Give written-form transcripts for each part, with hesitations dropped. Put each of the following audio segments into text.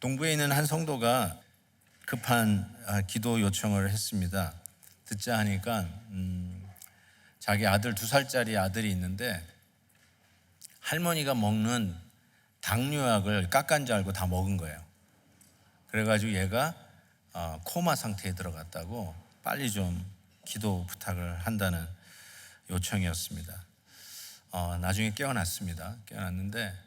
동부에 있는 한 성도가 급한 기도 요청을 했습니다. 듣자 하니까 자기 아들 2살짜리 아들이 있는데 할머니가 먹는 당뇨약을 깎은 줄 알고 다 먹은 거예요. 그래가지고 얘가 코마 상태에 들어갔다고 빨리 좀 기도 부탁을 한다는 요청이었습니다. 나중에 깨어났습니다. 깨어났는데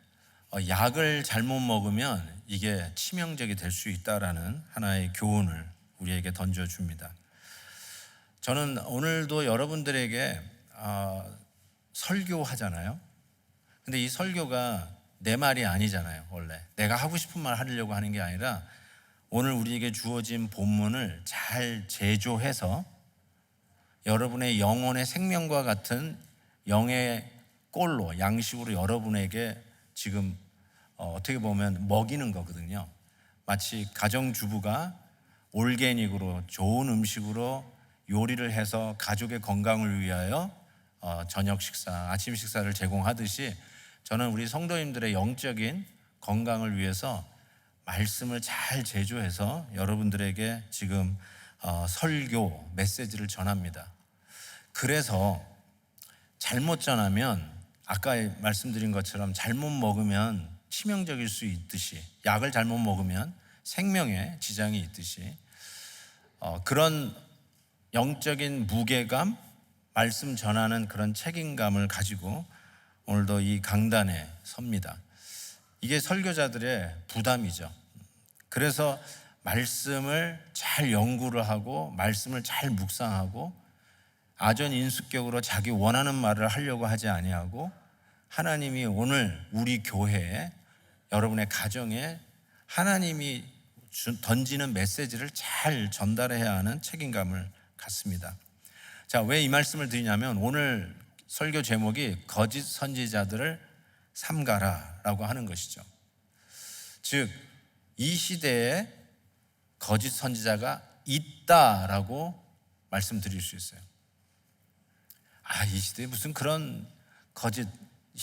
약을 잘못 먹으면 이게 치명적이 될 수 있다라는 하나의 교훈을 우리에게 던져줍니다. 저는 오늘도 여러분들에게 설교하잖아요. 근데 이 설교가 내 말이 아니잖아요. 원래 내가 하고 싶은 말 하려고 하는 게 아니라 오늘 우리에게 주어진 본문을 잘 제조해서 여러분의 영혼의 생명과 같은 영의 꼴로 양식으로 여러분에게 지금 어떻게 보면 먹이는 거거든요. 마치 가정주부가 올게닉으로 좋은 음식으로 요리를 해서 가족의 건강을 위하여 저녁 식사, 아침 식사를 제공하듯이 저는 우리 성도님들의 영적인 건강을 위해서 말씀을 잘 제조해서 여러분들에게 지금 설교, 메시지를 전합니다. 그래서 잘못 전하면 아까 말씀드린 것처럼 잘못 먹으면 치명적일 수 있듯이 약을 잘못 먹으면 생명에 지장이 있듯이 그런 영적인 무게감, 말씀 전하는 그런 책임감을 가지고 오늘도 이 강단에 섭니다. 이게 설교자들의 부담이죠. 그래서 말씀을 잘 연구를 하고 말씀을 잘 묵상하고 아전인수격으로 자기 원하는 말을 하려고 하지 아니하고 하나님이 오늘 우리 교회에 여러분의 가정에 하나님이 던지는 메시지를 잘 전달해야 하는 책임감을 갖습니다. 자, 왜 이 말씀을 드리냐면 오늘 설교 제목이 거짓 선지자들을 삼가라라고 하는 것이죠. 즉, 이 시대에 거짓 선지자가 있다라고 말씀드릴 수 있어요. 이 시대에 무슨 그런 거짓이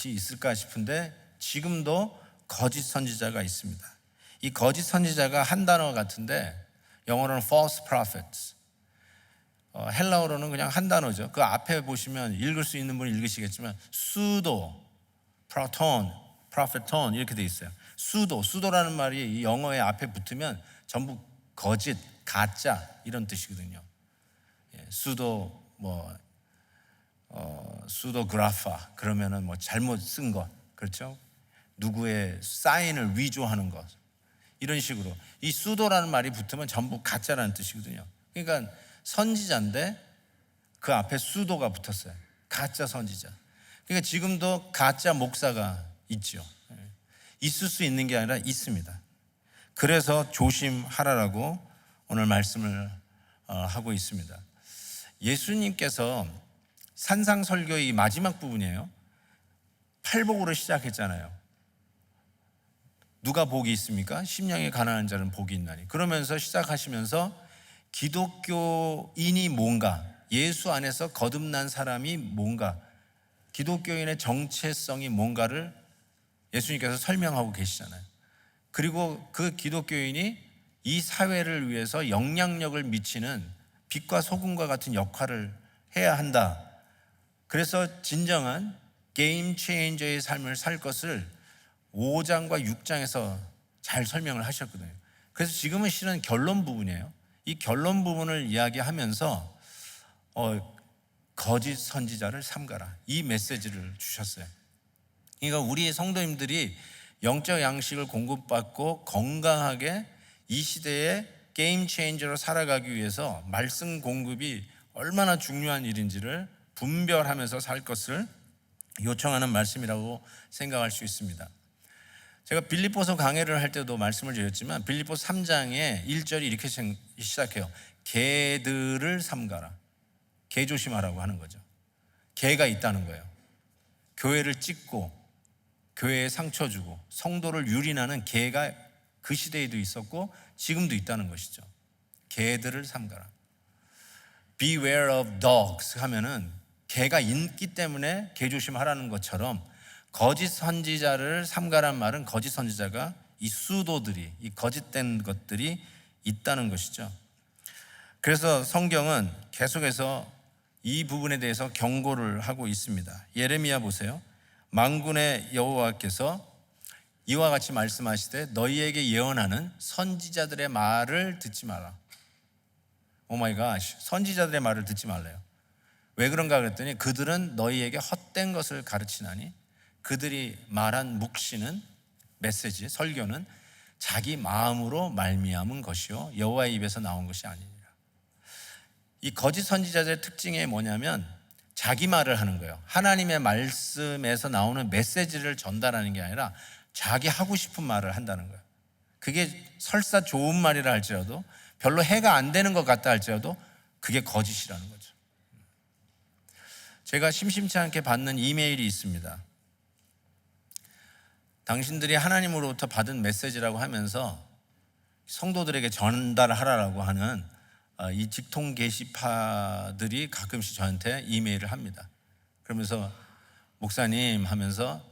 있을까 싶은데 지금도 거짓 선지자가 있습니다. 이 거짓 선지자가 한 단어 같은데 영어로는 false prophets, 헬라어로는 그냥 한 단어죠. 그 앞에 보시면 읽을 수 있는 분이 읽으시겠지만 pseudo, proton, propheton 이렇게 돼 있어요. pseudo라는 말이 이 영어의 앞에 붙으면 전부 거짓, 가짜 이런 뜻이거든요. pseudo 수도그라파 그러면은 잘못 쓴 것, 그렇죠? 누구의 사인을 위조하는 것, 이런 식으로 이 수도라는 말이 붙으면 전부 가짜라는 뜻이거든요. 그러니까 선지자인데 그 앞에 수도가 붙었어요. 가짜 선지자. 그러니까 지금도 가짜 목사가 있죠. 있을 수 있는 게 아니라 있습니다. 그래서 조심하라라고 오늘 말씀을 하고 있습니다. 예수님께서 산상설교의 마지막 부분이에요. 팔복으로 시작했잖아요. 누가 복이 있습니까? 심령이 가난한 자는 복이 있나니. 그러면서 시작하시면서 기독교인이 뭔가, 예수 안에서 거듭난 사람이 뭔가, 기독교인의 정체성이 뭔가를 예수님께서 설명하고 계시잖아요. 그리고 그 기독교인이 이 사회를 위해서 영향력을 미치는 빛과 소금과 같은 역할을 해야 한다. 그래서 진정한 게임 체인저의 삶을 살 것을 5장과 6장에서 잘 설명을 하셨거든요. 그래서 지금은 실은 결론 부분이에요. 이 결론 부분을 이야기하면서 거짓 선지자를 삼가라, 이 메시지를 주셨어요. 그러니까 우리 성도님들이 영적 양식을 공급받고 건강하게 이 시대에 게임 체인저로 살아가기 위해서 말씀 공급이 얼마나 중요한 일인지를 분별하면서 살 것을 요청하는 말씀이라고 생각할 수 있습니다. 제가 빌립보서 강해를 할 때도 말씀을 드렸지만 빌립보서 3장에 1절이 이렇게 시작해요. 개들을 삼가라. 개 조심하라고 하는 거죠. 개가 있다는 거예요. 교회를 찢고 교회에 상처 주고 성도를 유린하는 개가 그 시대에도 있었고 지금도 있다는 것이죠. 개들을 삼가라. Beware of dogs 하면은 개가 있기 때문에 개 조심하라는 것처럼 거짓 선지자를 삼가란 말은 거짓 선지자가 이 수도들이, 이 거짓된 것들이 있다는 것이죠. 그래서 성경은 계속해서 이 부분에 대해서 경고를 하고 있습니다. 예레미야 보세요. 만군의 여호와께서 이와 같이 말씀하시되 너희에게 예언하는 선지자들의 말을 듣지 마라. 오 마이 갓, 선지자들의 말을 듣지 말래요. 왜 그런가 그랬더니 그들은 너희에게 헛된 것을 가르치나니 그들이 말한 묵시는, 메시지, 설교는 자기 마음으로 말미암은 것이요 여호와의 입에서 나온 것이 아니니라. 이 거짓 선지자들의 특징이 뭐냐면 자기 말을 하는 거예요. 하나님의 말씀에서 나오는 메시지를 전달하는 게 아니라 자기 하고 싶은 말을 한다는 거예요. 그게 설사 좋은 말이라 할지라도, 별로 해가 안 되는 것 같다 할지라도 그게 거짓이라는 거죠. 제가 심심치 않게 받는 이메일이 있습니다. 당신들이 하나님으로부터 받은 메시지라고 하면서 성도들에게 전달하라고 하는 이 직통 게시파들이 가끔씩 저한테 이메일을 합니다. 그러면서 목사님 하면서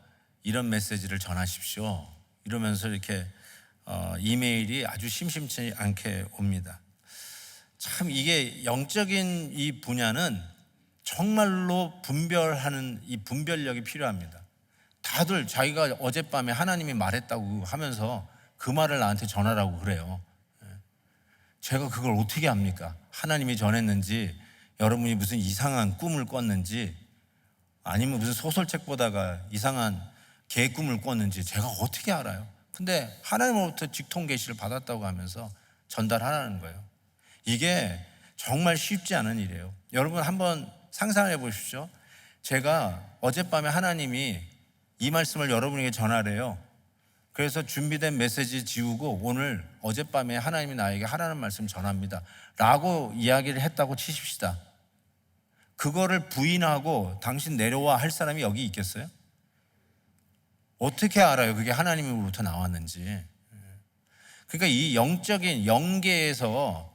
이런 메시지를 전하십시오 이러면서 이렇게 이메일이 아주 심심치 않게 옵니다. 참 이게 영적인 이 분야는 정말로 분별하는 이 분별력이 필요합니다. 다들 자기가 어젯밤에 하나님이 말했다고 하면서 그 말을 나한테 전하라고 그래요. 제가 그걸 어떻게 압니까? 하나님이 전했는지, 여러분이 무슨 이상한 꿈을 꿨는지, 아니면 무슨 소설책 보다가 이상한 개 꿈을 꿨는지 제가 어떻게 알아요? 근데 하나님으로부터 직통 계시를 받았다고 하면서 전달하라는 거예요. 이게 정말 쉽지 않은 일이에요. 여러분 한번 상상해 보십시오. 제가 어젯밤에 하나님이 이 말씀을 여러분에게 전하래요. 그래서 준비된 메시지 지우고 오늘 어젯밤에 하나님이 나에게 하라는 말씀 전합니다 라고 이야기를 했다고 치십시다. 그거를 부인하고 당신 내려와 할 사람이 여기 있겠어요? 어떻게 알아요? 그게 하나님으로부터 나왔는지. 그러니까 이 영적인 영계에서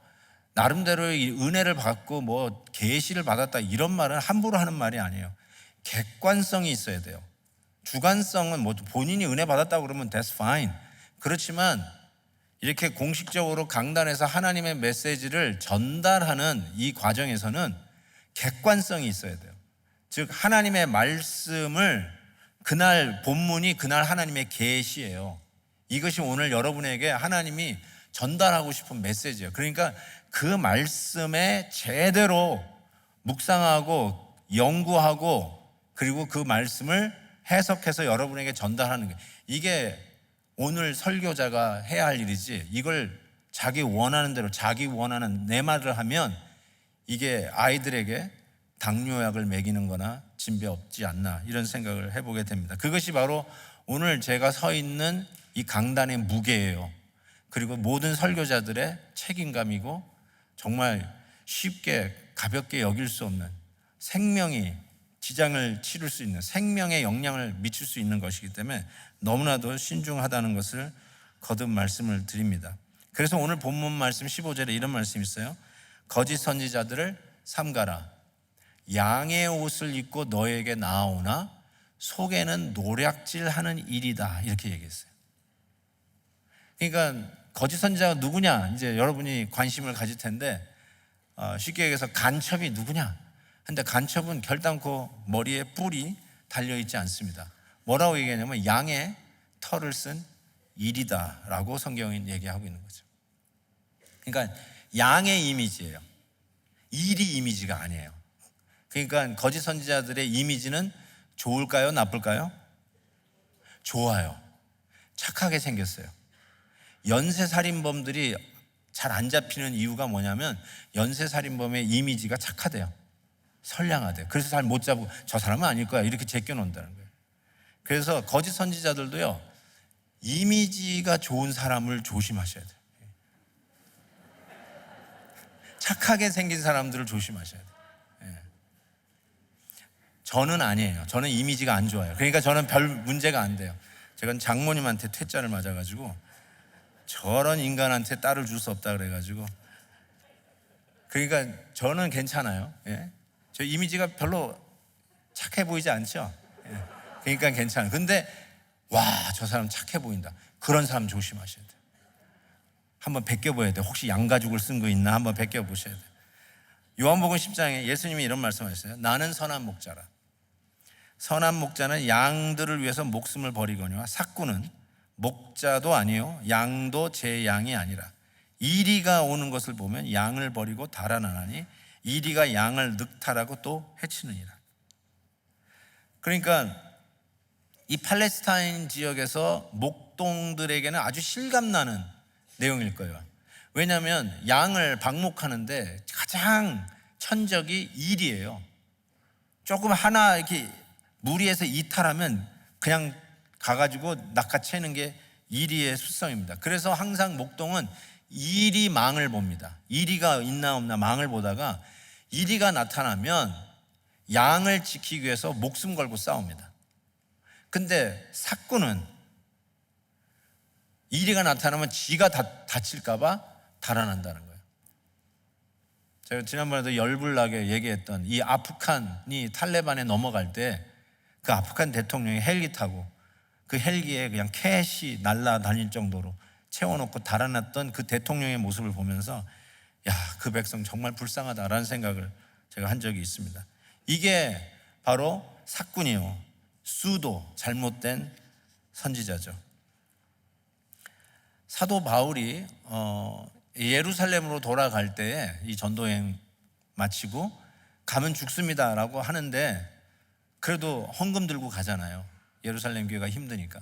나름대로 이 은혜를 받고 뭐 계시를 받았다 이런 말은 함부로 하는 말이 아니에요. 객관성이 있어야 돼요. 주관성은 뭐 본인이 은혜 받았다고 그러면 that's fine. 그렇지만 이렇게 공식적으로 강단에서 하나님의 메시지를 전달하는 이 과정에서는 객관성이 있어야 돼요. 즉 하나님의 말씀을 그날 본문이 그날 하나님의 계시예요. 이것이 오늘 여러분에게 하나님이 전달하고 싶은 메시지예요. 그러니까 그 말씀에 제대로 묵상하고 연구하고 그리고 그 말씀을 해석해서 여러분에게 전달하는 거예요. 이게 오늘 설교자가 해야 할 일이지, 이걸 자기 원하는 대로 자기 원하는 내 말을 하면 이게 아이들에게 당뇨약을 먹이는 거나 진배 없지 않나 이런 생각을 해보게 됩니다. 그것이 바로 오늘 제가 서 있는 이 강단의 무게예요. 그리고 모든 설교자들의 책임감이고 정말 쉽게 가볍게 여길 수 없는, 생명이 지장을 치를 수 있는, 생명에 영향을 미칠 수 있는 것이기 때문에 너무나도 신중하다는 것을 거듭 말씀을 드립니다. 그래서 오늘 본문 말씀 15절에 이런 말씀이 있어요. 거짓 선지자들을 삼가라. 양의 옷을 입고 너에게 나아오나 속에는 노략질하는 일이다 이렇게 얘기했어요. 그러니까 거짓 선지자가 누구냐 이제 여러분이 관심을 가질 텐데 쉽게 얘기해서 간첩이 누구냐. 근데 간첩은 결단코 머리에 뿔이 달려있지 않습니다. 뭐라고 얘기하냐면 양의 털을 쓴 일이다 라고 성경이 얘기하고 있는 거죠. 그러니까 양의 이미지예요. 일이 이미지가 아니에요. 그러니까 거짓 선지자들의 이미지는 좋을까요? 나쁠까요? 좋아요. 착하게 생겼어요. 연쇄살인범들이 잘 안 잡히는 이유가 뭐냐면 연쇄살인범의 이미지가 착하대요. 선량하대요. 그래서 잘 못 잡고 저 사람은 아닐 거야 이렇게 제껴놓는다는 거예요. 그래서 거짓 선지자들도요 이미지가 좋은 사람을 조심하셔야 돼요. 착하게 생긴 사람들을 조심하셔야 돼요. 저는 아니에요. 저는 이미지가 안 좋아요. 그러니까 저는 별 문제가 안 돼요. 제가 장모님한테 퇴짜를 맞아가지고 저런 인간한테 딸을 줄 수 없다 그래가지고 그러니까 저는 괜찮아요. 저 이미지가 별로 착해 보이지 않죠? 그러니까 괜찮아요. 근데 와, 저 사람 착해 보인다. 그런 사람 조심하셔야 돼요. 한번 베껴봐야 돼요. 혹시 양가죽을 쓴 거 있나 한번 베껴보셔야 돼요. 요한복음 10장에 예수님이 이런 말씀하셨어요. 나는 선한 목자라. 선한 목자는 양들을 위해서 목숨을 버리거니와 삭구는 목자도 아니요 양도 제 양이 아니라 이리가 오는 것을 보면 양을 버리고 달아나니 이리가 양을 늑탈하고 또 해치느니라. 그러니까 이 팔레스타인 지역에서 목동들에게는 아주 실감나는 내용일 거예요. 왜냐하면 양을 방목하는데 가장 천적이 일이에요. 조금 하나 이렇게 무리해서 이탈하면 그냥 가가지고 낚아채는 게 이리의 습성입니다. 그래서 항상 목동은 이리 망을 봅니다. 이리가 있나 없나 망을 보다가 이리가 나타나면 양을 지키기 위해서 목숨 걸고 싸웁니다. 근데 삭구는 이리가 나타나면 지가 다칠까봐 달아난다는 거예요. 제가 지난번에도 열불나게 얘기했던 이 아프간이 탈레반에 넘어갈 때 그 아프간 대통령이 헬기 타고 그 헬기에 그냥 캣이 날아다닐 정도로 채워놓고 달아났던 그 대통령의 모습을 보면서 야, 그 백성 정말 불쌍하다라는 생각을 제가 한 적이 있습니다. 이게 바로 삭군이요, 수도, 잘못된 선지자죠. 사도 바울이 예루살렘으로 돌아갈 때에 이 전도여행 마치고 가면 죽습니다라고 하는데 그래도 헌금 들고 가잖아요. 예루살렘 교회가 힘드니까.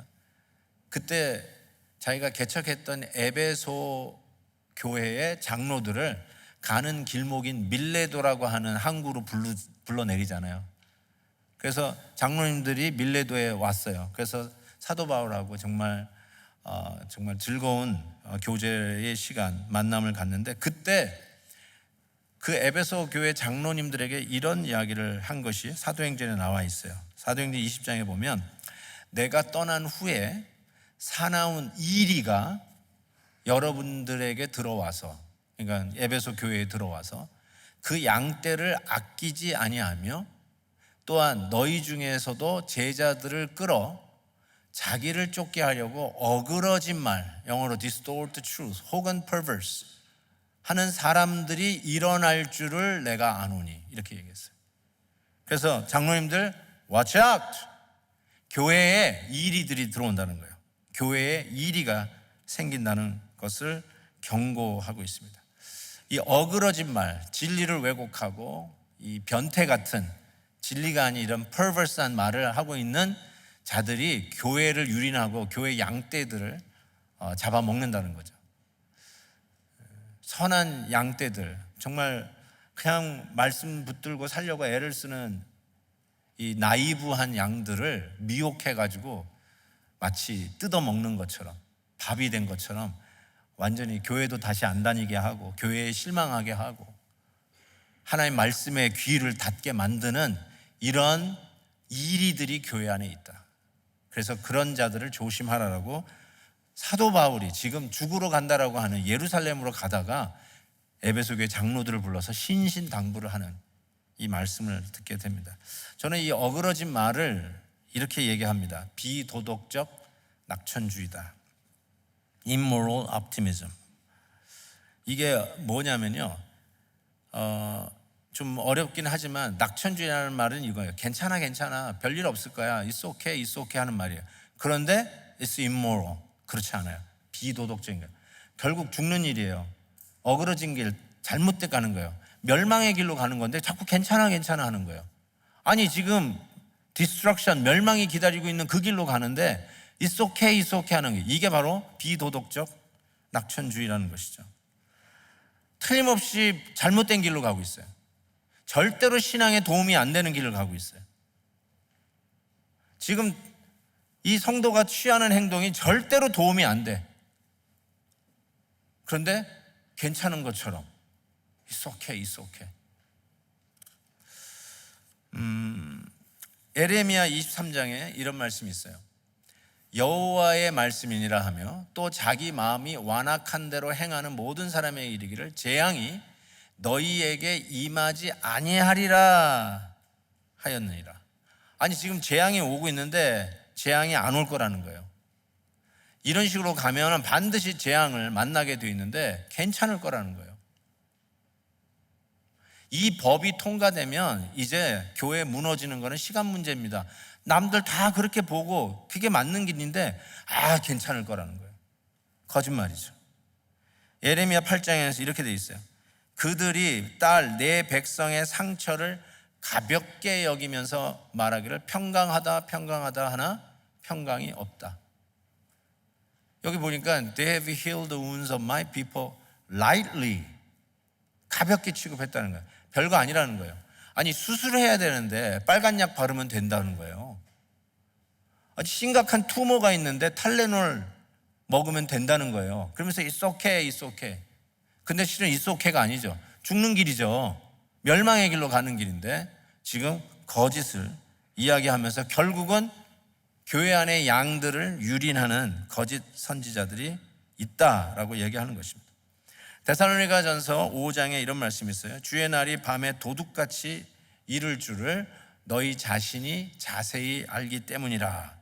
그때 자기가 개척했던 에베소 교회의 장로들을 가는 길목인 밀레도라고 하는 항구로 불러내리잖아요. 그래서 장로님들이 밀레도에 왔어요. 그래서 사도 바울하고 정말 즐거운 교제의 시간, 만남을 갖는데 그때 그 에베소 교회 장로님들에게 이런 이야기를 한 것이 사도행전에 나와 있어요. 사도행전 20장에 보면 내가 떠난 후에 사나운 이리가 여러분들에게 들어와서, 그러니까 에베소 교회에 들어와서 그 양떼를 아끼지 아니하며 또한 너희 중에서도 제자들을 끌어 자기를 쫓게 하려고 어그러진 말, 영어로 distort truth 혹은 perverse 하는 사람들이 일어날 줄을 내가 아노니, 이렇게 얘기했어요. 그래서 장로님들 watch out! 교회에 이리들이 들어온다는 거예요. 교회에 이리가 생긴다는 것을 경고하고 있습니다. 이 어그러진 말, 진리를 왜곡하고 이 변태 같은 진리가 아닌 이런 perverse한 말을 하고 있는 자들이 교회를 유린하고 교회 양떼들을 잡아먹는다는 거죠. 선한 양떼들, 정말 그냥 말씀 붙들고 살려고 애를 쓰는 이 나이브한 양들을 미혹해가지고 마치 뜯어먹는 것처럼, 밥이 된 것처럼 완전히 교회도 다시 안 다니게 하고 교회에 실망하게 하고 하나님 말씀에 귀를 닫게 만드는 이런 이리들이 교회 안에 있다. 그래서 그런 자들을 조심하라라고 사도 바울이 지금 죽으러 간다라고 하는 예루살렘으로 가다가 에베소 교회 장로들을 불러서 신신당부를 하는 이 말씀을 듣게 됩니다. 저는 이 어그러진 말을 이렇게 얘기합니다. 비도덕적 낙천주의다. Immoral optimism. 이게 뭐냐면요, 좀 어렵긴 하지만 낙천주의라는 말은 이거예요. 괜찮아, 별일 없을 거야, It's okay 하는 말이에요. 그런데 It's immoral. 그렇지 않아요. 비도덕적인 거예요. 결국 죽는 일이에요. 어그러진 길, 잘못돼 가는 거예요. 멸망의 길로 가는 건데 자꾸 괜찮아 하는 거예요. 아니 지금 디스트럭션, 멸망이 기다리고 있는 그 길로 가는데 It's okay 하는 게, 이게 바로 비도덕적 낙천주의라는 것이죠. 틀림없이 잘못된 길로 가고 있어요. 절대로 신앙에 도움이 안 되는 길을 가고 있어요. 지금 이 성도가 취하는 행동이 절대로 도움이 안 돼. 그런데 괜찮은 것처럼 It's okay. 에레미야 23장에 이런 말씀이 있어요. 여호와의 말씀이니라 하며 또 자기 마음이 완악한 대로 행하는 모든 사람에게 이르기를 재앙이 너희에게 임하지 아니하리라 하였느니라. 아니 지금 재앙이 오고 있는데 재앙이 안 올 거라는 거예요. 이런 식으로 가면 반드시 재앙을 만나게 돼 있는데 괜찮을 거라는 거예요. 이 법이 통과되면 이제 교회 무너지는 거는 시간 문제입니다. 남들 다 그렇게 보고 그게 맞는 길인데 괜찮을 거라는 거예요. 거짓말이죠. 예레미야 8장에서 이렇게 돼 있어요. 그들이 딸 내 백성의 상처를 가볍게 여기면서 말하기를 평강하다 하나 평강이 없다. 여기 보니까 they have healed the wounds of my people lightly. 가볍게 취급했다는 거예요. 별거 아니라는 거예요. 아니 수술해야 되는데 빨간 약 바르면 된다는 거예요. 아주 심각한 투모가 있는데 탈레놀 먹으면 된다는 거예요. 그러면서 it's okay, it's okay. 근데 실은 it's okay가 아니죠. 죽는 길이죠. 멸망의 길로 가는 길인데 지금 거짓을 이야기하면서 결국은 교회 안에 양들을 유린하는 거짓 선지자들이 있다라고 얘기하는 것입니다. 데살로니가전서 5장에 이런 말씀이 있어요. 주의 날이 밤에 도둑같이 이를 줄을 너희 자신이 자세히 알기 때문이라.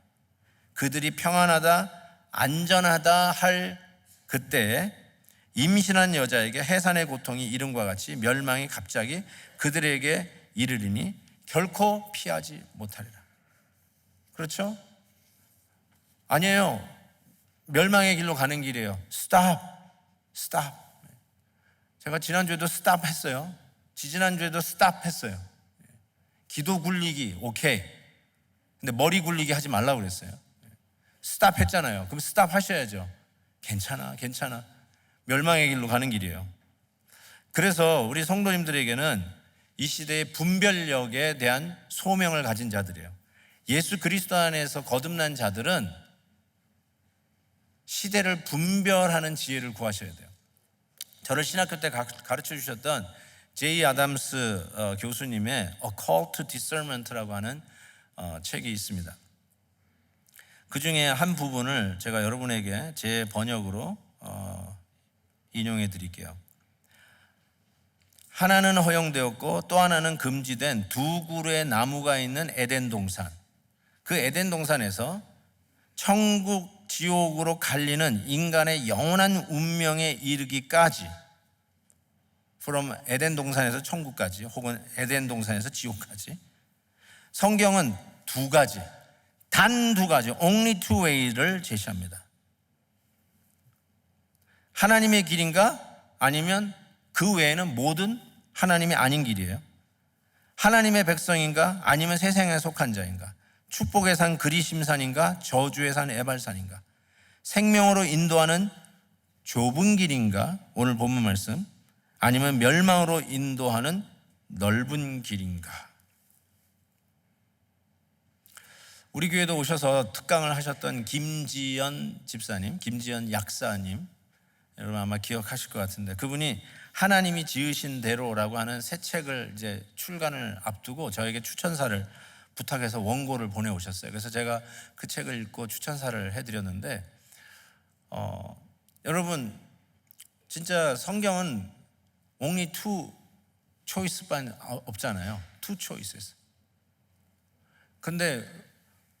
그들이 평안하다 안전하다 할 그때에 임신한 여자에게 해산의 고통이 이름과 같이 멸망이 갑자기 그들에게 이르리니 결코 피하지 못하리라. 그렇죠? 아니에요. 멸망의 길로 가는 길이에요. 스탑. 제가 지난주에도 스탑 했어요. 지지난주에도 스탑 했어요. 기도 굴리기 오케이. 근데 머리 굴리기 하지 말라고 그랬어요. 스탑 했잖아요. 그럼 스탑 하셔야죠. 괜찮아. 멸망의 길로 가는 길이에요. 그래서 우리 성도님들에게는 이 시대의 분별력에 대한 소명을 가진 자들이에요. 예수 그리스도 안에서 거듭난 자들은 시대를 분별하는 지혜를 구하셔야 돼요. 저를 신학교 때 가르쳐 주셨던 제이 아담스 교수님의 A Call to Discernment라고 하는 책이 있습니다. 그 중에 한 부분을 제가 여러분에게 제 번역으로 인용해 드릴게요. 하나는 허용되었고 또 하나는 금지된 두 그루의 나무가 있는 에덴 동산. 그 에덴 동산에서 천국, 지옥으로 갈리는 인간의 영원한 운명에 이르기까지, from 에덴 동산에서 천국까지 혹은 에덴 동산에서 지옥까지, 성경은 두 가지, 단 두 가지, only two way를 제시합니다. 하나님의 길인가 아니면 그 외에는 모든 하나님이 아닌 길이에요. 하나님의 백성인가 아니면 세상에 속한 자인가, 축복의 산 그리심산인가 저주의 산 에발산인가, 생명으로 인도하는 좁은 길인가, 오늘 본문 말씀, 아니면 멸망으로 인도하는 넓은 길인가. 우리 교회도 오셔서 특강을 하셨던 김지연 집사님, 김지연 약사님, 여러분 아마 기억하실 것 같은데, 그분이 하나님이 지으신 대로라고 하는 새 책을 이제 출간을 앞두고 저에게 추천사를 부탁해서 원고를 보내오셨어요. 그래서 제가 그 책을 읽고 추천사를 해드렸는데, 여러분 진짜 성경은 only two choice만 없잖아요. two choices. 근데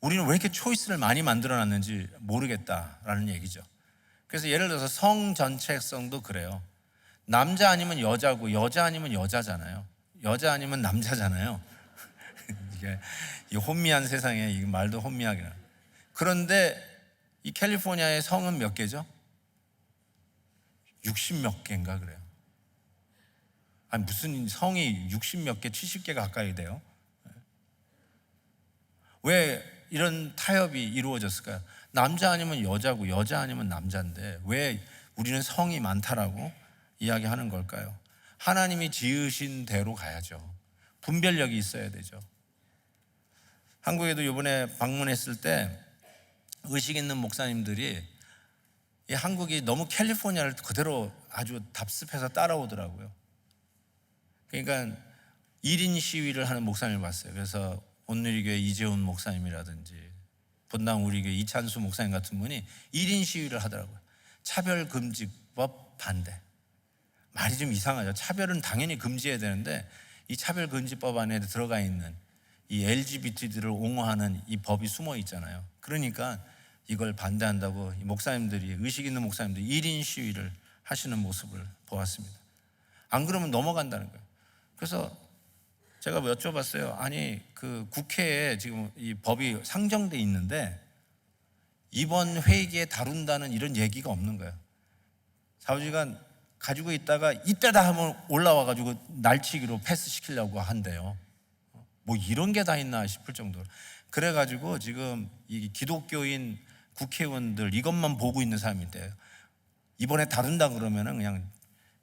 우리는 왜 이렇게 초이스를 많이 만들어놨는지 모르겠다라는 얘기죠. 그래서 예를 들어서 성 전체성도 그래요. 남자 아니면 여자고 여자 아니면 여자잖아요. 여자 아니면 남자잖아요. 이게 이 혼미한 세상에 이 말도 혼미하게. 그런데 이 캘리포니아의 성은 몇 개죠? 60몇 개인가 그래요. 아니 무슨 성이 60몇 개, 70개 가까이 돼요? 왜 이런 타협이 이루어졌을까요? 남자 아니면 여자고 여자 아니면 남자인데 왜 우리는 성이 많다라고 이야기하는 걸까요? 하나님이 지으신 대로 가야죠. 분별력이 있어야 되죠. 한국에도 이번에 방문했을 때 의식 있는 목사님들이 이 한국이 너무 캘리포니아를 그대로 아주 답습해서 따라오더라고요. 그러니까 1인 시위를 하는 목사님을 봤어요. 그래서 온누리교회 이재훈 목사님이라든지 본당 우리교회 이찬수 목사님 같은 분이 1인 시위를 하더라고요. 차별금지법 반대. 말이 좀 이상하죠. 차별은 당연히 금지해야 되는데 이 차별금지법 안에 들어가 있는 이 LGBT들을 옹호하는 이 법이 숨어 있잖아요. 그러니까 이걸 반대한다고 이 목사님들이, 의식 있는 목사님들이 1인 시위를 하시는 모습을 보았습니다. 안 그러면 넘어간다는 거예요. 그래서 제가 여쭤봤어요. 아니 그 국회에 지금 이 법이 상정돼 있는데 이번 회기에 다룬다는 이런 얘기가 없는 거예요. 사우지가 가지고 있다가 이때다 하면 올라와가지고 날치기로 패스시키려고 한대요. 뭐 이런 게 다 있나 싶을 정도로. 그래가지고 지금 이 기독교인 국회의원들 이것만 보고 있는 사람인데 이번에 다룬다 그러면은 그냥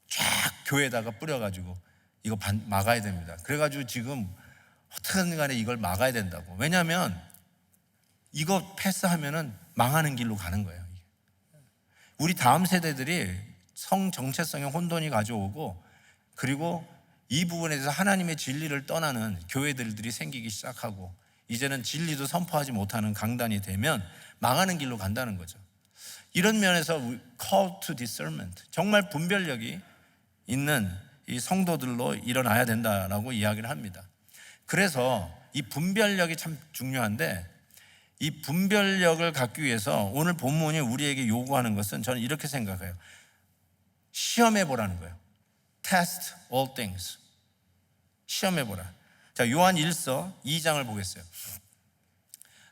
쫙 교회에다가 뿌려가지고 이거 막아야 됩니다. 그래가지고 지금 어떻게든 간에 이걸 막아야 된다고. 왜냐하면 이거 패스하면은 망하는 길로 가는 거예요. 우리 다음 세대들이 성 정체성의 혼돈이 가져오고, 그리고 이 부분에 대해서 하나님의 진리를 떠나는 교회들이 생기기 시작하고, 이제는 진리도 선포하지 못하는 강단이 되면 망하는 길로 간다는 거죠. 이런 면에서 call to discernment, 정말 분별력이 있는 이 성도들로 일어나야 된다라고 이야기를 합니다. 그래서 이 분별력이 참 중요한데, 이 분별력을 갖기 위해서 오늘 본문이 우리에게 요구하는 것은 저는 이렇게 생각해요. 시험해 보라는 거예요. Test all things. 시험해 보라. 자, 요한 1서 2장을 보겠어요.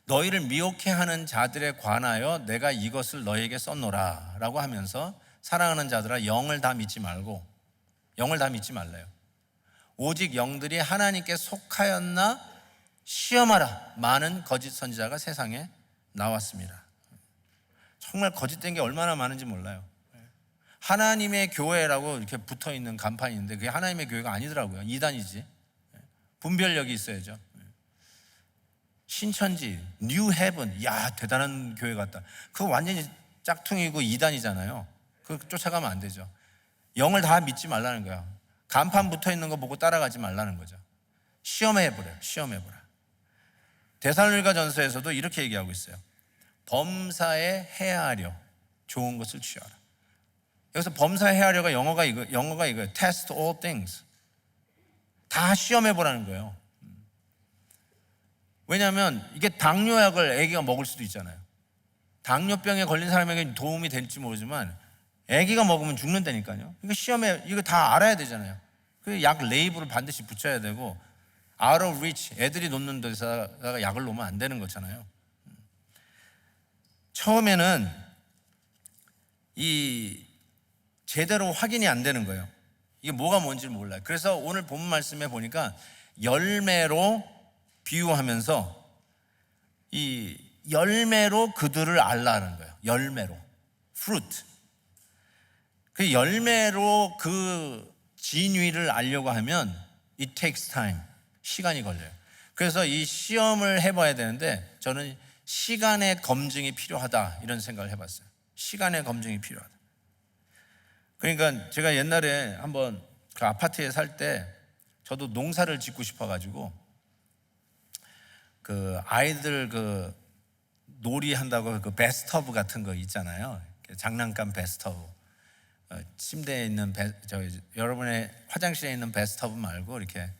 너희를 미혹해 하는 자들에 관하여 내가 이것을 너희에게 썼노라 라고 하면서, 사랑하는 자들아 영을 다 믿지 말고, 영을 다 믿지 말래요. 오직 영들이 하나님께 속하였나 시험하라. 많은 거짓 선지자가 세상에 나왔습니다. 정말 거짓된 게 얼마나 많은지 몰라요. 하나님의 교회라고 이렇게 붙어있는 간판인데 그게 하나님의 교회가 아니더라고요. 이단이지. 분별력이 있어야죠. 신천지, 뉴 헤븐, 야 대단한 교회 같다. 그거 완전히 짝퉁이고 이단이잖아요. 그거 쫓아가면 안 되죠. 영을 다 믿지 말라는 거야. 간판 붙어있는 거 보고 따라가지 말라는 거죠. 시험해보래요. 시험해보라. 데살로니가 전서에서도 이렇게 얘기하고 있어요. 범사에 해하려 좋은 것을 취하라. 여기서 범사에 해하려가 영어가 이거예요. Test all things. 다 시험해보라는 거예요. 왜냐하면 이게 당뇨약을 아기가 먹을 수도 있잖아요. 당뇨병에 걸린 사람에게 도움이 될지 모르지만 아기가 먹으면 죽는다니까요. 이거 시험에 이거 다 알아야 되잖아요. 그 약 레이블을 반드시 붙여야 되고, out of reach, 애들이 놓는 데다가 약을 놓으면 안 되는 거잖아요. 처음에는 이 제대로 확인이 안 되는 거예요. 이게 뭐가 뭔지를 몰라요. 그래서 오늘 본문 말씀에 보니까 열매로 비유하면서 이 열매로 그들을 알라는 거예요. 열매로, fruit. 그 열매로 그 진위를 알려고 하면 it takes time. 시간이 걸려요. 그래서 이 시험을 해봐야 되는데 저는 시간의 검증이 필요하다 이런 생각을 해봤어요. 시간의 검증이 필요하다. 그러니까 제가 옛날에 한번 그 아파트에 살 때 저도 농사를 짓고 싶어가지고 그 아이들 그 놀이 한다고 그 베스트허브 같은 거 있잖아요. 장난감 베스트허브. 침대에 있는 여러분의 화장실에 있는 베스트허브 말고 이렇게,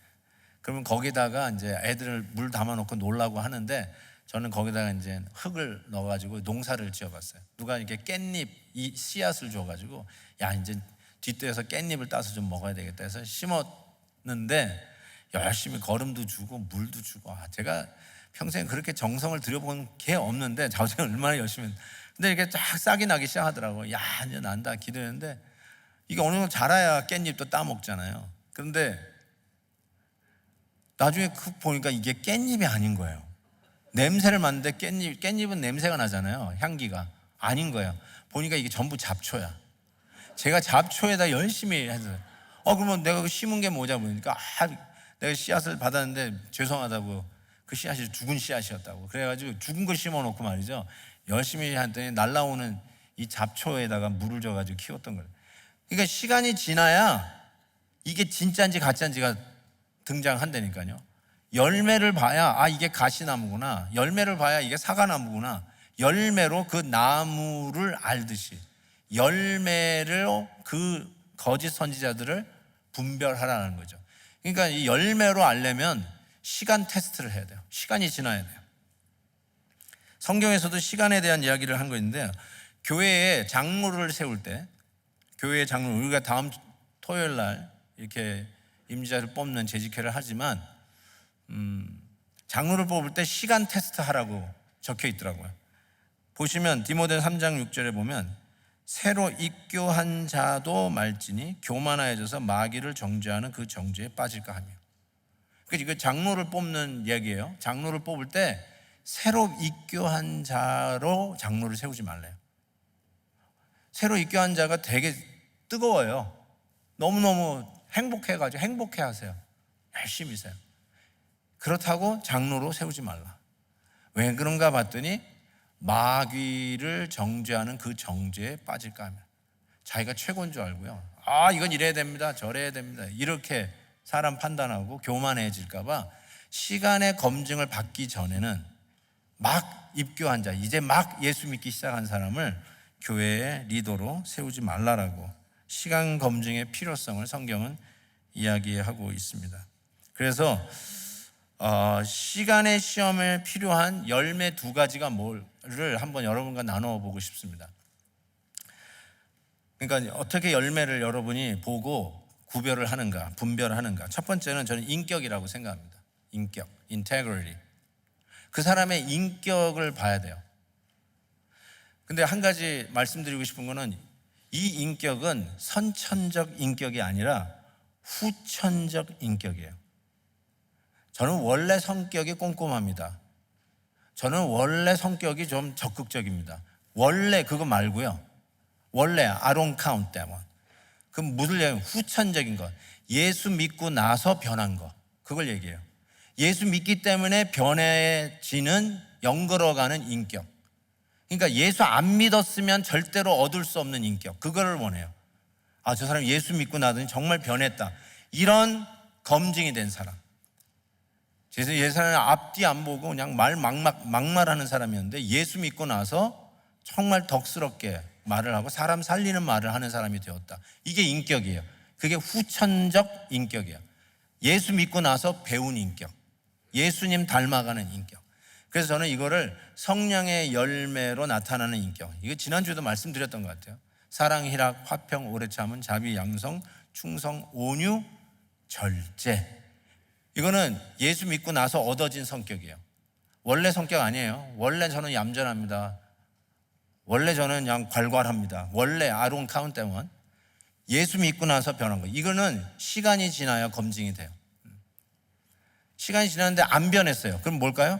그러면 거기다가 이제 애들을 물 담아놓고 놀라고 하는데 저는 거기다가 이제 흙을 넣어가지고 농사를 지어봤어요. 누가 이렇게 깻잎 이 씨앗을 줘가지고 야 이제 뒷뜰에서 깻잎을 따서 좀 먹어야 되겠다 해서 심었는데 열심히 거름도 주고 물도 주고, 제가 평생 그렇게 정성을 들여본 게 없는데 자우지가 얼마나 열심히 했는데, 근데 이렇게 쫙 싹이 나기 시작하더라고. 야 이제 난다 기도했는데 이게 어느 정도 자라야 깻잎도 따 먹잖아요. 그런데 나중에 보니까 이게 깻잎이 아닌 거예요. 냄새를 맡는데 깻잎은 냄새가 나잖아요. 향기가 아닌 거예요. 보니까 이게 전부 잡초야. 제가 잡초에다 열심히 해서 그러면 내가 그 심은 게 뭐냐 보니까 내가 씨앗을 받았는데 죄송하다고, 그 씨앗이 죽은 씨앗이었다고. 그래가지고 죽은 걸 심어놓고 말이죠, 열심히 했더니 날라오는 이 잡초에다가 물을 줘가지고 키웠던 거예요. 그러니까 시간이 지나야 이게 진짜인지 가짜인지가 등장한다니까요. 열매를 봐야 이게 가시나무구나, 열매를 봐야 이게 사과나무구나, 열매로 그 나무를 알듯이 열매로 그 거짓 선지자들을 분별하라는 거죠. 그러니까 이 열매로 알려면 시간 테스트를 해야 돼요. 시간이 지나야 돼요. 성경에서도 시간에 대한 이야기를 한 거 있는데, 교회에 장로를 세울 때, 교회의 장로, 우리가 다음 토요일 날 이렇게 임자를 뽑는 재직회를 하지만 장로를 뽑을 때 시간 테스트 하라고 적혀 있더라고요. 보시면 디모데 3장 6절에 보면 새로 입교한 자도 말지니 교만하여져서 마귀를 정죄하는 그 정죄에 빠질까 하며. 그러니까 장로를 뽑는 얘기예요. 장로를 뽑을 때 새로 입교한 자로 장로를 세우지 말래요. 새로 입교한 자가 되게 뜨거워요. 너무너무 행복해가지고 행복해하세요. 열심히 세요. 그렇다고 장로로 세우지 말라. 왜 그런가 봤더니 마귀를 정죄하는 그 정죄에 빠질까 하면, 자기가 최고인 줄 알고요, 이건 이래야 됩니다, 저래야 됩니다, 이렇게 사람 판단하고 교만해질까 봐 시간의 검증을 받기 전에는 막 입교한 자, 이제 막 예수 믿기 시작한 사람을 교회의 리더로 세우지 말라라고 시간 검증의 필요성을 성경은 이야기하고 있습니다. 그래서 시간의 시험에 필요한 열매 두 가지가 뭐를 한번 여러분과 나누어 보고 싶습니다. 그러니까 어떻게 열매를 여러분이 보고 구별을 하는가, 분별하는가. 첫 번째는 저는 인격이라고 생각합니다. 인격, integrity. 그 사람의 인격을 봐야 돼요. 근데 한 가지 말씀드리고 싶은 거는, 이 인격은 선천적 인격이 아니라 후천적 인격이에요. 저는 원래 성격이 꼼꼼합니다. 저는 원래 성격이 좀 적극적입니다. 원래 그거 말고요. 원래 I don't count that one. 그럼 무슨 얘기예요? 후천적인 것. 예수 믿고 나서 변한 것. 그걸 얘기해요. 예수 믿기 때문에 변해지는 영걸어가는 인격. 그러니까 예수 안 믿었으면 절대로 얻을 수 없는 인격. 그거를 원해요. 저 사람 예수 믿고 나더니 정말 변했다. 이런 검증이 된 사람. 예전에는 앞뒤 안 보고 그냥 막말하는 사람이었는데, 예수 믿고 나서 정말 덕스럽게 말을 하고 사람 살리는 말을 하는 사람이 되었다. 이게 인격이에요. 그게 후천적 인격이에요. 예수 믿고 나서 배운 인격, 예수님 닮아가는 인격. 그래서 저는 이거를 성령의 열매로 나타나는 인격, 이거 지난주에도 말씀드렸던 것 같아요. 사랑, 희락, 화평, 오래 참은, 자비, 양성, 충성, 온유, 절제. 이거는 예수 믿고 나서 얻어진 성격이에요. 원래 성격 아니에요. 원래 저는 얌전합니다. 원래 저는 그냥 괄괄합니다. 원래 I don't count that one. 예수 믿고 나서 변한 거예요. 이거는 시간이 지나야 검증이 돼요. 시간이 지났는데 안 변했어요. 그럼 뭘까요?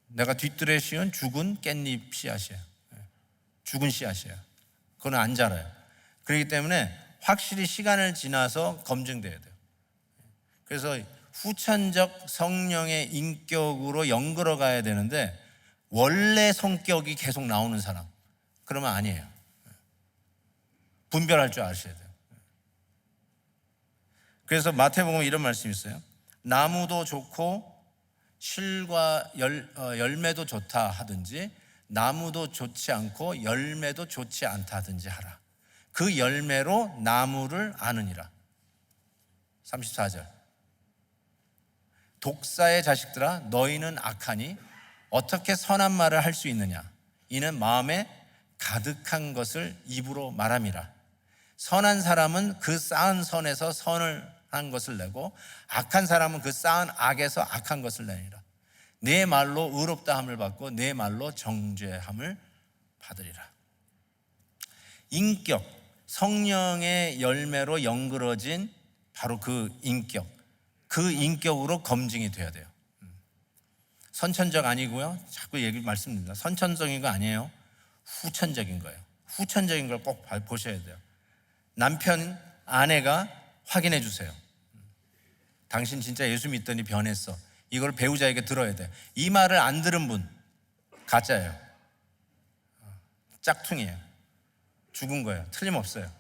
내가 뒤뜰에 씌운 죽은 깻잎 씨앗이에요. 죽은 씨앗이에요. 그건 안 자라요. 그렇기 때문에 확실히 시간을 지나서 검증돼야 돼요. 그래서 후천적 성령의 인격으로 연결어 가야 되는데, 원래 성격이 계속 나오는 사람, 그러면 아니에요. 분별할 줄 아셔야 돼요. 그래서 마태복음에 이런 말씀이 있어요. 나무도 좋고 실과 열매도 좋다 하든지, 나무도 좋지 않고 열매도 좋지 않다 하든지 하라. 그 열매로 나무를 아느니라. 34절. 독사의 자식들아, 너희는 악하니 어떻게 선한 말을 할 수 있느냐? 이는 마음에 가득한 것을 입으로 말함이라. 선한 사람은 그 쌓은 선에서 선을 한 것을 내고, 악한 사람은 그 쌓은 악에서 악한 것을 내니라. 내 말로 의롭다함을 받고 내 말로 정죄함을 받으리라. 인격, 성령의 열매로 연그러진 바로 그 인격, 그 인격으로 검증이 돼야 돼요. 선천적 아니고요. 자꾸 말씀드립니다. 선천적인 거 아니에요. 후천적인 거예요. 후천적인 걸 꼭 보셔야 돼요. 남편, 아내가 확인해 주세요. 당신 진짜 예수 믿더니 변했어. 이걸 배우자에게 들어야 돼요. 이 말을 안 들은 분 가짜예요. 짝퉁이에요. 죽은 거예요. 틀림없어요.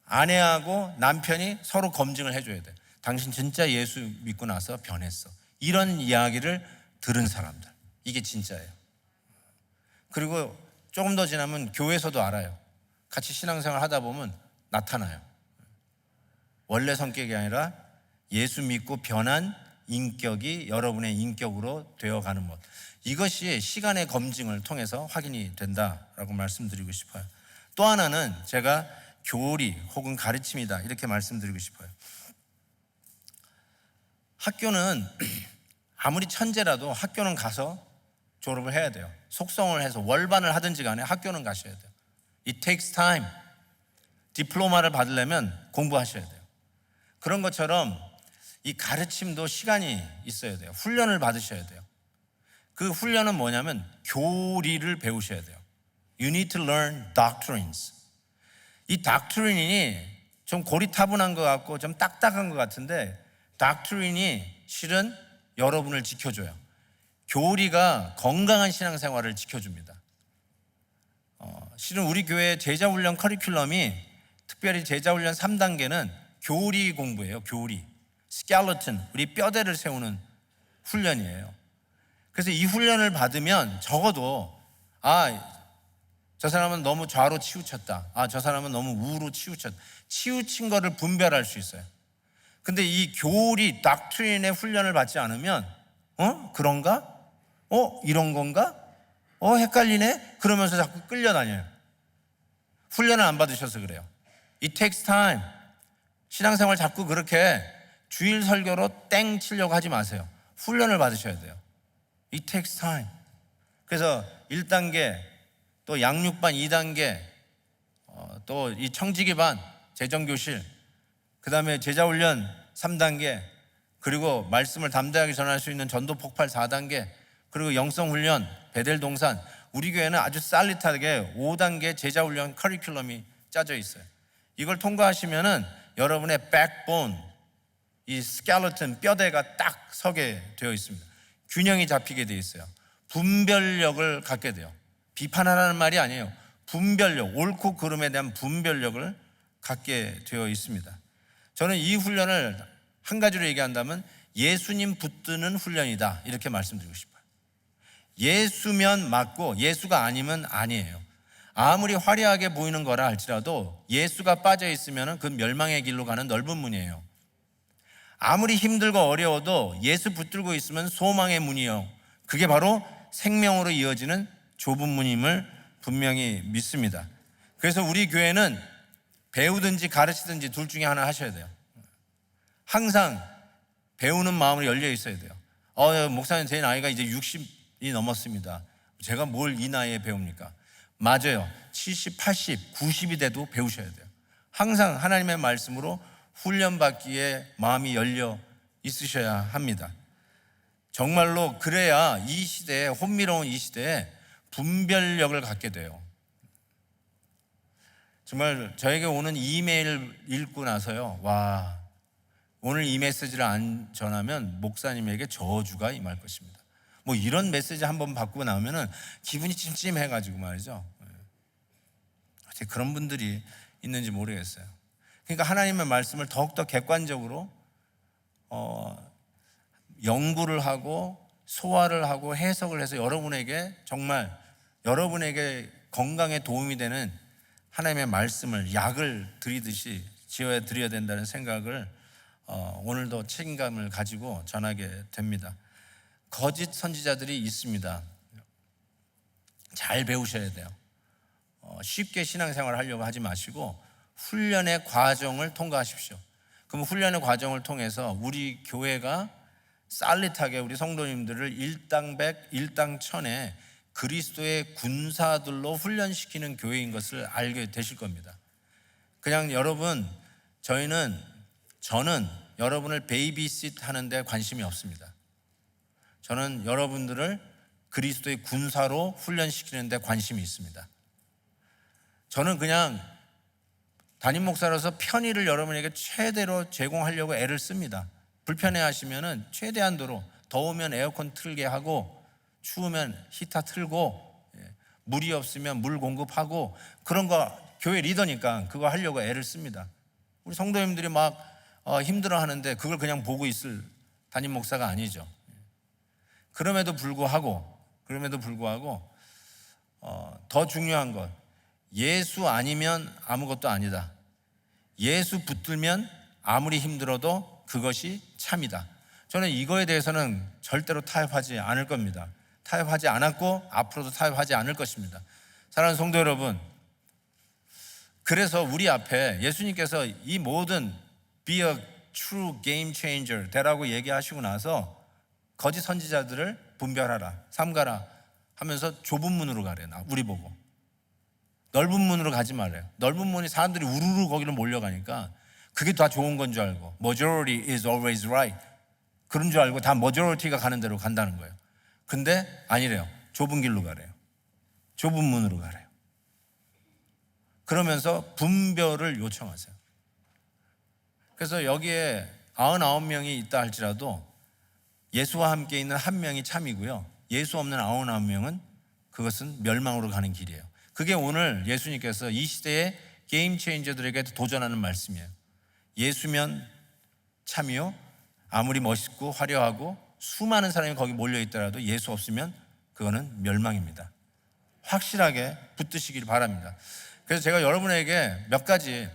아내하고 남편이 서로 검증을 해줘야 돼요. 당신 진짜 예수 믿고 나서 변했어. 이런 이야기를 들은 사람들, 이게 진짜예요. 그리고 조금 더 지나면 교회에서도 알아요. 같이 신앙생활 하다 보면 나타나요. 원래 성격이 아니라 예수 믿고 변한 인격이 여러분의 인격으로 되어가는 것, 이것이 시간의 검증을 통해서 확인이 된다라고 말씀드리고 싶어요. 또 하나는 제가 교리 혹은 가르침이다 이렇게 말씀드리고 싶어요. 학교는 아무리 천재라도 학교는 가서 졸업을 해야 돼요. 속성을 해서 월반을 하든지 간에 학교는 가셔야 돼요. It takes time. 디플로마를 받으려면 공부하셔야 돼요. 그런 것처럼 이 가르침도 시간이 있어야 돼요. 훈련을 받으셔야 돼요. 그 훈련은 뭐냐면 교리를 배우셔야 돼요. You need to learn doctrines. 이 doctrine이 좀 고리타분한 것 같고 좀 딱딱한 것 같은데, doctrine이 실은 여러분을 지켜줘요. 교리가 건강한 신앙생활을 지켜줍니다. 실은 우리 교회 제자훈련 커리큘럼이, 특별히 제자훈련 3단계는 교리 공부예요. 교리, 스켈레톤, 우리 뼈대를 세우는 훈련이에요. 그래서 이 훈련을 받으면 적어도 저 사람은 너무 좌로 치우쳤다, 저 사람은 너무 우로 치우쳤다, 치우친 거를 분별할 수 있어요. 근데 이 교리, 닥트린의 훈련을 받지 않으면 그런가? 이런 건가? 헷갈리네? 그러면서 자꾸 끌려다녀요. 훈련을 안 받으셔서 그래요. It takes time. 신앙생활 자꾸 그렇게 주일 설교로 땡 치려고 하지 마세요. 훈련을 받으셔야 돼요. It takes time. 그래서 1단계, 또 양육반 2단계, 또 이 청지기반, 재정교실, 그 다음에 제자훈련 3단계, 그리고 말씀을 담대하게 전할 수 있는 전도폭발 4단계, 그리고 영성훈련, 베델동산, 우리 교회는 아주 쌀릿하게 5단계 제자훈련 커리큘럼이 짜져 있어요. 이걸 통과하시면은 여러분의 백본, 이 스켈레톤, 뼈대가 딱 서게 되어 있습니다. 균형이 잡히게 되어 있어요. 분별력을 갖게 돼요. 비판하라는 말이 아니에요. 분별력, 옳고 그름에 대한 분별력을 갖게 되어 있습니다. 저는 이 훈련을 한 가지로 얘기한다면 예수님 붙드는 훈련이다 이렇게 말씀드리고 싶어요. 예수면 맞고 예수가 아니면 아니에요. 아무리 화려하게 보이는 거라 할지라도 예수가 빠져 있으면 그 멸망의 길로 가는 넓은 문이에요. 아무리 힘들고 어려워도 예수 붙들고 있으면 소망의 문이요, 그게 바로 생명으로 이어지는 좁은 문임을 분명히 믿습니다. 그래서 우리 교회는 배우든지 가르치든지 둘 중에 하나 하셔야 돼요. 항상 배우는 마음으로 열려 있어야 돼요. 목사님, 제 나이가 이제 60이 넘었습니다. 제가 뭘 이 나이에 배웁니까? 맞아요. 70, 80, 90이 돼도 배우셔야 돼요. 항상 하나님의 말씀으로 훈련받기에 마음이 열려 있으셔야 합니다. 정말로 그래야 이 시대에, 혼미로운 이 시대에 분별력을 갖게 돼요. 정말 저에게 오는 이메일을 읽고 나서요, 와, 오늘 이 메시지를 안 전하면 목사님에게 저주가 임할 것입니다. 뭐 이런 메시지 한번 받고 나오면은 기분이 찜찜해가지고 말이죠. 어떻게 그런 분들이 있는지 모르겠어요. 그러니까 하나님의 말씀을 더욱더 객관적으로 연구를 하고 소화를 하고 해석을 해서 여러분에게, 정말 여러분에게 건강에 도움이 되는 하나님의 말씀을 약을 드리듯이 지어야 드려야 된다는 생각을 오늘도 책임감을 가지고 전하게 됩니다. 거짓 선지자들이 있습니다. 잘 배우셔야 돼요. 쉽게 신앙생활을 하려고 하지 마시고 훈련의 과정을 통과하십시오. 그럼 훈련의 과정을 통해서 우리 교회가 쌀릿하게 우리 성도님들을 일당백, 일당천에 그리스도의 군사들로 훈련시키는 교회인 것을 알게 되실 겁니다. 그냥 여러분, 저는 여러분을 베이비sit 하는데 관심이 없습니다. 저는 여러분들을 그리스도의 군사로 훈련시키는 데 관심이 있습니다. 저는 그냥 담임 목사로서 편의를 여러분에게 최대로 제공하려고 애를 씁니다. 불편해 하시면은 최대한도로, 더우면 에어컨 틀게 하고 추우면 히터 틀고, 물이 없으면 물 공급하고, 그런 거 교회 리더니까 그거 하려고 애를 씁니다. 우리 성도님들이 막 힘들어 하는데 그걸 그냥 보고 있을 담임 목사가 아니죠. 그럼에도 불구하고 더 중요한 것, 예수 아니면 아무것도 아니다. 예수 붙들면 아무리 힘들어도 그것이 참이다. 저는 이거에 대해서는 절대로 타협하지 않을 겁니다. 타협하지 않았고 앞으로도 타협하지 않을 것입니다. 사랑하는 성도 여러분, 그래서 우리 앞에 예수님께서 이 모든 be a true game changer 되라고 얘기하시고 나서 거짓 선지자들을 분별하라, 삼가라 하면서 좁은 문으로 가래요. 우리 보고 넓은 문으로 가지 말래요. 넓은 문이 사람들이 우르르 거기로 몰려가니까 그게 다 좋은 건 줄 알고 majority is always right 그런 줄 알고 다 majority가 가는 대로 간다는 거예요. 근데 아니래요. 좁은 길로 가래요. 좁은 문으로 가래요. 그러면서 분별을 요청하세요. 그래서 여기에 99명이 있다 할지라도 예수와 함께 있는 한 명이 참이고요, 예수 없는 99명은 그것은 멸망으로 가는 길이에요. 그게 오늘 예수님께서 이 시대의 게임 체인저들에게 도전하는 말씀이에요. 예수면 참이요, 아무리 멋있고 화려하고 수많은 사람이 거기 몰려있더라도 예수 없으면 그거는 멸망입니다. 확실하게 붙드시길 바랍니다. 그래서 제가 여러분에게 몇 가지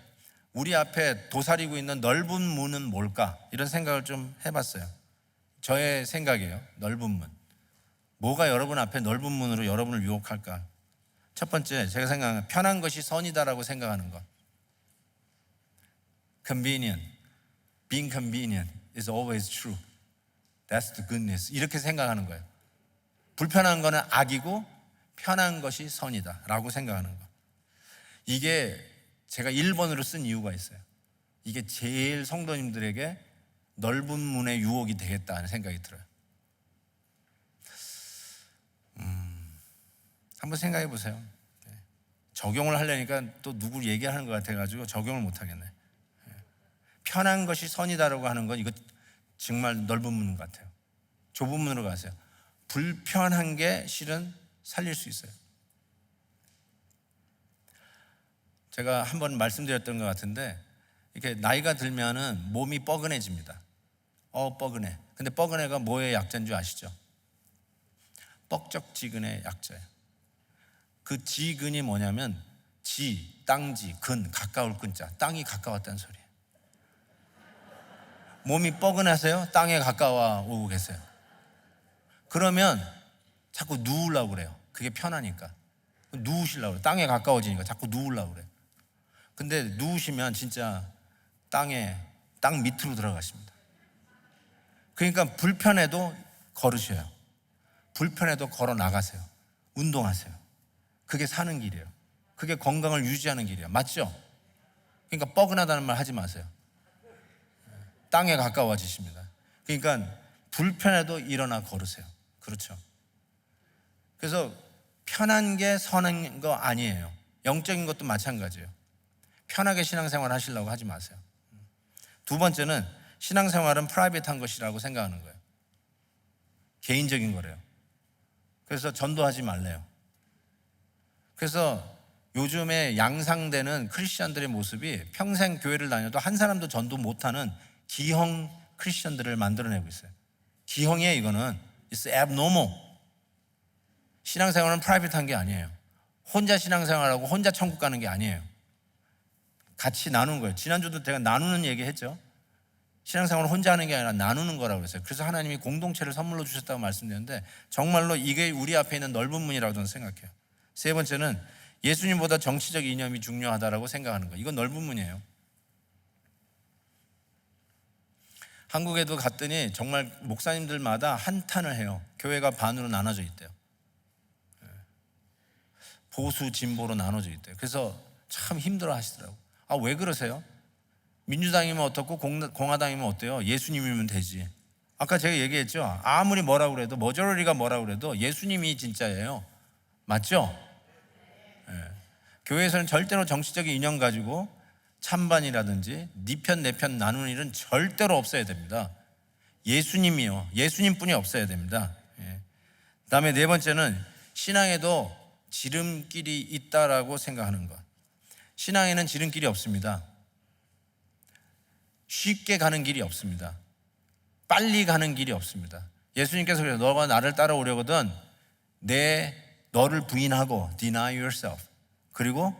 우리 앞에 도사리고 있는 넓은 문은 뭘까, 이런 생각을 좀 해봤어요. 저의 생각이에요. 넓은 문, 뭐가 여러분 앞에 넓은 문으로 여러분을 유혹할까? 첫 번째, 제가 생각하는 편한 것이 선이다라고 생각하는 것. Convenient, being convenient is always true. That's the goodness. 이렇게 생각하는 거예요. 불편한 거는 악이고 편한 것이 선이다 라고 생각하는 거. 이게 제가 1번으로 쓴 이유가 있어요. 이게 제일 성도님들에게 넓은 문의 유혹이 되겠다는 생각이 들어요. 한번 생각해 보세요. 적용을 하려니까 또 누구 얘기하는 것 같아가지고 적용을 못 하겠네. 편한 것이 선이다라고 하는 건 이거 정말 넓은 문 같아요. 좁은 문으로 가세요. 불편한 게 실은 살릴 수 있어요. 제가 한번 말씀드렸던 것 같은데, 이렇게 나이가 들면은 몸이 뻐근해집니다. 뻐근해. 근데 뻐근해가 뭐의 약자인 줄 아시죠? 뻑적지근의 약자예요. 그 지근이 뭐냐면 땅지, 근, 가까울 근자, 땅이 가까웠다는 소리예요. 몸이 뻐근하세요? 땅에 가까워 오고 계세요. 그러면 자꾸 누우려고 그래요. 그게 편하니까 누우시려고 그래요. 땅에 가까워지니까 자꾸 누우려고 그래요. 근데 누우시면 진짜 땅 밑으로 들어가십니다. 그러니까 불편해도 걸으셔요. 불편해도 걸어 나가세요. 운동하세요. 그게 사는 길이에요. 그게 건강을 유지하는 길이에요. 맞죠? 그러니까 뻐근하다는 말 하지 마세요. 땅에 가까워지십니다. 그러니까 불편해도 일어나 걸으세요. 그렇죠? 그래서 편한 게 선한 거 아니에요. 영적인 것도 마찬가지예요. 편하게 신앙생활 하시려고 하지 마세요. 두 번째는 신앙생활은 프라이빗한 것이라고 생각하는 거예요. 개인적인 거래요. 그래서 전도하지 말래요. 그래서 요즘에 양상되는 크리스천들의 모습이 평생 교회를 다녀도 한 사람도 전도 못하는 기형 크리스천들을 만들어내고 있어요. 기형이에요. 이거는 It's abnormal. 신앙생활은 프라이빗한 게 아니에요. 혼자 신앙생활하고 혼자 천국 가는 게 아니에요. 같이 나누는 거예요. 지난주도 제가 나누는 얘기 했죠. 신앙생활을 혼자 하는 게 아니라 나누는 거라고 했어요. 그래서 하나님이 공동체를 선물로 주셨다고 말씀드렸는데, 정말로 이게 우리 앞에 있는 넓은 문이라고 저는 생각해요. 세 번째는 예수님보다 정치적 이념이 중요하다고 생각하는 거예요. 이건 넓은 문이에요. 한국에도 갔더니 정말 목사님들마다 한탄을 해요. 교회가 반으로 나눠져 있대요. 보수 진보로 나눠져 있대요. 그래서 참 힘들어 하시더라고요. 왜 그러세요? 민주당이면 어떻고 공화당이면 어때요? 예수님이면 되지. 아까 제가 얘기했죠. 아무리 뭐라고 그래도, 머저리가 뭐라고 그래도 예수님이 진짜예요. 맞죠? 교회에서는 절대로 정치적인 이념 가지고 찬반이라든지 네 편 내 편 나누는 일은 절대로 없어야 됩니다. 예수님이요, 예수님뿐이 없어야 됩니다. 그다음에 네 번째는 신앙에도 지름길이 있다라고 생각하는 것. 신앙에는 지름길이 없습니다. 쉽게 가는 길이 없습니다. 빨리 가는 길이 없습니다. 예수님께서 그래요. 너가 나를 따라오려거든 너를 부인하고 deny yourself, 그리고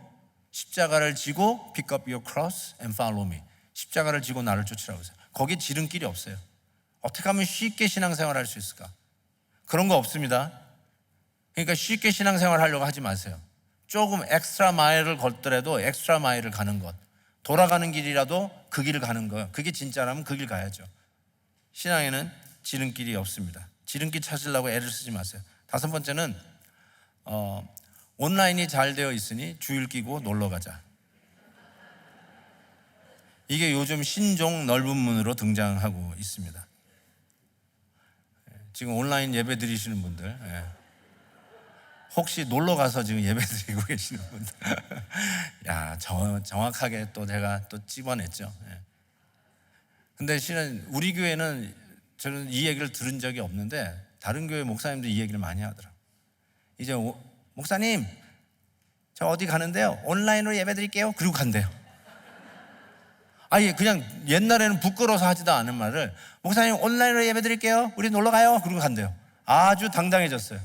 십자가를 지고 pick up your cross and follow me. 십자가를 지고 나를 쫓으라고 했어요. 거기에 지름길이 없어요. 어떻게 하면 쉽게 신앙생활 할 수 있을까? 그런 거 없습니다. 그러니까 쉽게 신앙생활 하려고 하지 마세요. 조금 엑스트라 마일을 걷더라도 엑스트라 마일을 가는 것, 돌아가는 길이라도 그 길을 가는 거예요. 그게 진짜라면 그 길 가야죠. 신앙에는 지름길이 없습니다. 지름길 찾으려고 애를 쓰지 마세요. 다섯 번째는 온라인이 잘 되어 있으니 주일 끼고 놀러 가자. 이게 요즘 신종 넓은 문으로 등장하고 있습니다. 지금 온라인 예배 드리시는 분들, 혹시 놀러 가서 지금 예배 드리고 계시는 분들, 야, 정확하게 또 제가 또 찝어냈죠. 근데 실은 우리 교회는 저는 이 얘기를 들은 적이 없는데 다른 교회 목사님도 이 얘기를 많이 하더라고요. 이제 목사님, 저 어디 가는데요, 온라인으로 예배 드릴게요. 그리고 간대요. 아예 그냥 옛날에는 부끄러워서 하지도 않은 말을 목사님 온라인으로 예배 드릴게요. 우리 놀러 가요. 그리고 간대요. 아주 당당해졌어요.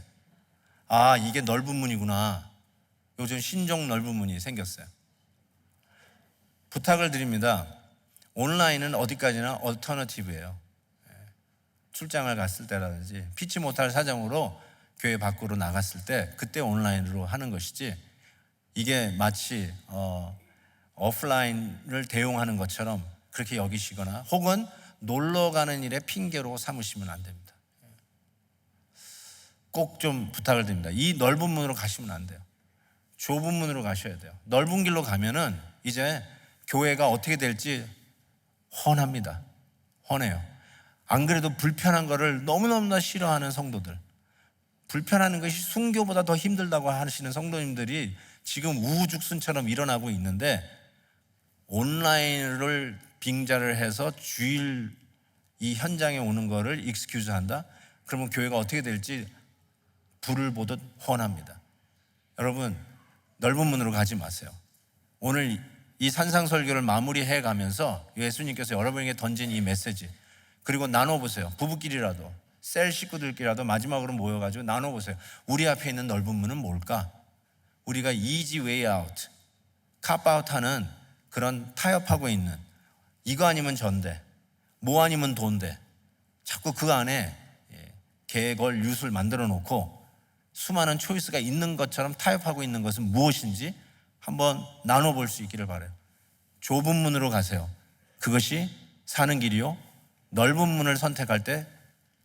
아, 이게 넓은 문이구나. 요즘 신종 넓은 문이 생겼어요. 부탁을 드립니다. 온라인은 어디까지나 얼터너티브예요. 출장을 갔을 때라든지 피치 못할 사정으로 교회 밖으로 나갔을 때 그때 온라인으로 하는 것이지, 이게 마치 오프라인을 대용하는 것처럼 그렇게 여기시거나 혹은 놀러 가는 일에 핑계로 삼으시면 안 됩니다. 꼭 좀 부탁을 드립니다. 이 넓은 문으로 가시면 안 돼요. 좁은 문으로 가셔야 돼요. 넓은 길로 가면은 이제 교회가 어떻게 될지 훤합니다. 훤해요. 안 그래도 불편한 거를 너무너무나 싫어하는 성도들, 불편한 것이 순교보다 더 힘들다고 하시는 성도님들이 지금 우후죽순처럼 일어나고 있는데, 온라인을 빙자를 해서 주일 이 현장에 오는 거를 익스큐즈 한다? 그러면 교회가 어떻게 될지 불을 보듯 훤합니다. 여러분, 넓은 문으로 가지 마세요. 오늘 이 산상설교를 마무리해 가면서 예수님께서 여러분에게 던진 이 메시지, 그리고 나눠보세요. 부부끼리라도 셀 식구들끼리라도 마지막으로 모여가지고 나눠보세요. 우리 앞에 있는 넓은 문은 뭘까? 우리가 easy way out, cop out 하는 그런 타협하고 있는, 이거 아니면 전대, 뭐 아니면 돈대, 자꾸 그 안에 개걸 유술 만들어 놓고 수많은 초이스가 있는 것처럼 타협하고 있는 것은 무엇인지 한번 나눠볼 수 있기를 바라요. 좁은 문으로 가세요. 그것이 사는 길이요, 넓은 문을 선택할 때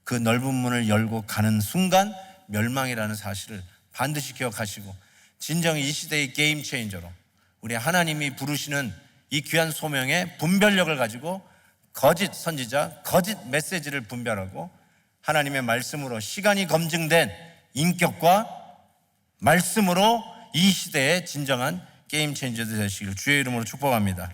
그 넓은 문을 열고 가는 순간 멸망이라는 사실을 반드시 기억하시고, 진정 이 시대의 게임 체인저로 우리 하나님이 부르시는 이 귀한 소명의 분별력을 가지고 거짓 선지자, 거짓 메시지를 분별하고 하나님의 말씀으로 시간이 검증된 인격과 말씀으로 이 시대의 진정한 게임 체인저들 되시기를 주의 이름으로 축복합니다.